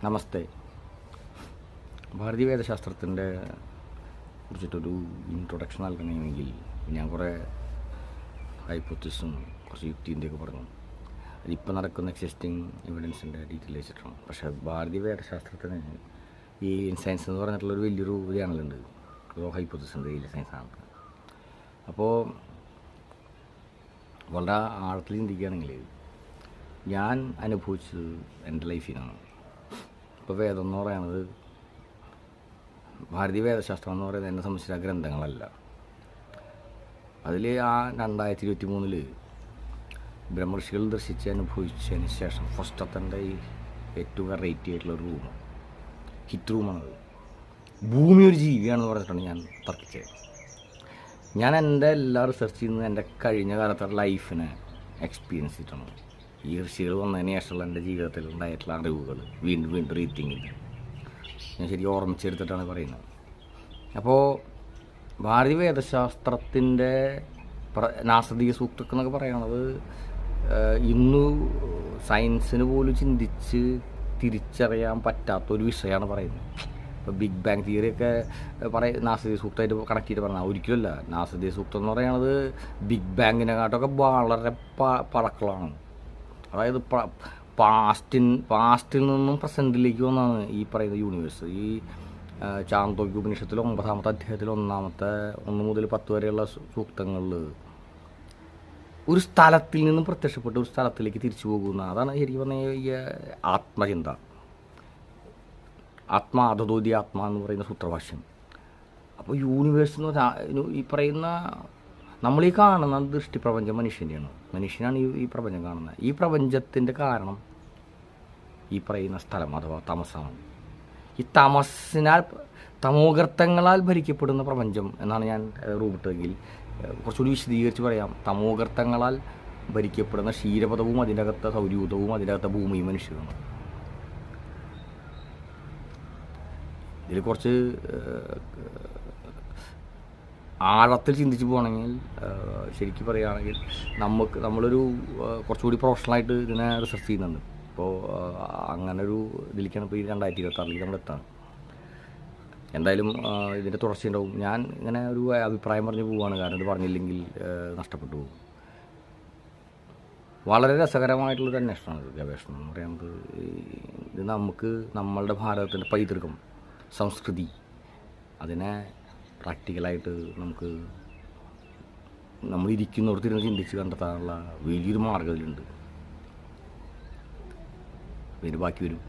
നമസ്തേ. ഭാരതീയ വേദശാസ്ത്രത്തിൻ്റെ കുറിച്ചിട്ടൊരു introduction നൽകണമെങ്കിൽ ഞാൻ കുറേ ഹൈപ്പോത്തിസും കുറച്ച് യുക്തിൻ്റെയൊക്കെ പറഞ്ഞു. അതിപ്പോൾ നടക്കുന്ന എക്സിസ്റ്റിംഗ് എവിഡൻസിൻ്റെ ഡീറ്റെയിൽ വെച്ചിട്ടാണ്. പക്ഷേ ഭാരതീയ വേദശാസ്ത്രത്തിന് ഈ സയൻസ് എന്ന് പറഞ്ഞിട്ടുള്ളൊരു വലിയൊരു ചാനലുണ്ട്, ഓരോ ഹൈപ്പോത്തിസുണ്ട് ഈ സയൻസാണ്. അപ്പോൾ വളരെ ആഴത്തിൽ ചിന്തിക്കുകയാണെങ്കിൽ ഞാൻ അനുഭവിച്ചത് എൻ്റെ ലൈഫിനാണ്. ഇപ്പോൾ വേദം എന്ന് പറയുന്നത്, ഭാരതീയ വേദശാസ്ത്രം എന്ന് പറയുന്നത് എന്നെ സംബന്ധിച്ച ഗ്രന്ഥങ്ങളല്ല. അതിൽ ആ 2023 ബ്രഹ്മർഷികൾ ദർശിച്ച് അനുഭവിച്ചതിന് ശേഷം ഫസ്റ്റത്തെ ഈ ഏറ്റവും വെറൈറ്റി ആയിട്ടുള്ള റൂം, ഹിറ്റ് റൂമാണത്. ഭൂമി ഒരു ജീവിയാണെന്ന് പറഞ്ഞിട്ടാണ് ഞാൻ തർക്കിച്ചത്. ഞാൻ എൻ്റെ എല്ലാ റിസർച്ച് ചെയ്യുന്നത് എൻ്റെ കഴിഞ്ഞ കാലത്തെ ലൈഫിനെ എക്സ്പീരിയൻസ് ചെയ്തിട്ടാണ്. ഈ ഋഷികൾ വന്നതിന് ശേഷമുള്ള എൻ്റെ ജീവിതത്തിൽ ഉണ്ടായിട്ടുള്ള അറിവുകൾ വീണ്ടും വീണ്ടും റീത്തിങ്ങില്ല, ഞാൻ ശരിക്കും ഓർമ്മിച്ചെടുത്തിട്ടാണ് പറയുന്നത്. അപ്പോൾ ഭാരതീയ വേദശാസ്ത്രത്തിൻ്റെ നാസദീയ സൂക്തം എന്നൊക്കെ പറയുന്നത് ഇന്ന് സയൻസിന് പോലും ചിന്തിച്ച് തിരിച്ചറിയാൻ പറ്റാത്തൊരു വിഷയമാണ് പറയുന്നത്. ഇപ്പോൾ ബിഗ് ബാങ് തിയറിയൊക്കെ നാസദീയ സൂക്തമായിട്ട് കണക്ട് ചെയ്ത് പറഞ്ഞാൽ ഒരിക്കലുമല്ല. നാസദീയ സൂക്തം എന്ന് പറയുന്നത് ബിഗ് ബാങ്ങിനെക്കാട്ടൊക്കെ വളരെ പഴക്കളമാണ്. അതായത് പാസ്റ്റിൽ നിന്നും പ്രസൻറ്റിലേക്ക് വന്നാണ് ഈ പറയുന്ന യൂണിവേഴ്സ്. ഈ ചാന്തോക്യ ഉപനിഷത്തിൽ 9ാമത്തെ അധ്യായത്തിൽ 1 മുതൽ 10 വരെയുള്ള സൂക്തങ്ങളിൽ ഒരു സ്ഥലത്തിൽ നിന്നും പ്രത്യക്ഷപ്പെട്ട് ഒരു സ്ഥലത്തിലേക്ക് തിരിച്ചു പോകുന്ന, അതാണ് ശരിക്കും പറഞ്ഞാൽ ഈ ആത്മചിന്ത, ആത്മാ എന്ന് പറയുന്ന സൂത്രഭാഷ്യം. അപ്പോൾ യൂണിവേഴ്സ് എന്ന് പറഞ്ഞാൽ ഈ പറയുന്ന നമ്മളീ കാണുന്ന ദൃഷ്ടിപ്രപഞ്ചം മനുഷ്യനാണ് ഈ പ്രപഞ്ചം കാണുന്നത്. ഈ പ്രപഞ്ചത്തിൻ്റെ കാരണം ഈ പറയുന്ന സ്ഥലം അഥവാ തമസാണ്. ഈ തമോഗർത്തങ്ങളാൽ ഭരിക്കപ്പെടുന്ന പ്രപഞ്ചം എന്നാണ് ഞാൻ റൂപിട്ടെങ്കിൽ കുറച്ചുകൂടി വിശദീകരിച്ച് പറയാം. തമോഗർത്തങ്ങളാൽ ഭരിക്കപ്പെടുന്ന ക്ഷീരപഥവും അതിൻ്റെ അകത്തെ സൗരയൂഥവും അതിൻ്റെ അകത്തെ ഭൂമിയും മനുഷ്യരുമാണ്. ഇതിൽ കുറച്ച് ആഴത്തിൽ ചിന്തിച്ച് പോകണമെങ്കിൽ, ശരിക്കും പറയുകയാണെങ്കിൽ നമ്മളൊരു കുറച്ചുകൂടി പ്രൊഫഷണലായിട്ട് ഇതിനെ റിസർച്ച് ചെയ്യുന്നുണ്ട്. ഇപ്പോൾ അങ്ങനൊരു ഇതിലേക്കാണ് ഇപ്പോൾ ഈ 2026 നമ്മൾ എത്താണ്. എന്തായാലും ഇതിൻ്റെ തുടർച്ചയുണ്ടാവും. ഞാൻ ഇങ്ങനെ ഒരു അഭിപ്രായം പറഞ്ഞു പോവുകയാണ്, കാരണം ഇത് പറഞ്ഞില്ലെങ്കിൽ നഷ്ടപ്പെട്ടു പോകും. വളരെ രസകരമായിട്ടുള്ളൊരു അന്വേഷണമാണ് ഗവേഷണം എന്ന് പറയുന്നത്. ഇത് നമ്മളുടെ ഭാരതത്തിൻ്റെ പൈതൃകം, സംസ്കൃതി, അതിനെ പ്രാക്ടിക്കലായിട്ട് നമ്മളിരിക്കുന്നിടത്തിരുന്ന് ചിന്തിച്ച് കണ്ടെത്താനുള്ള വലിയൊരു മാർഗ്ഗം ഇതിലുണ്ട്. ബാക്കി വരും.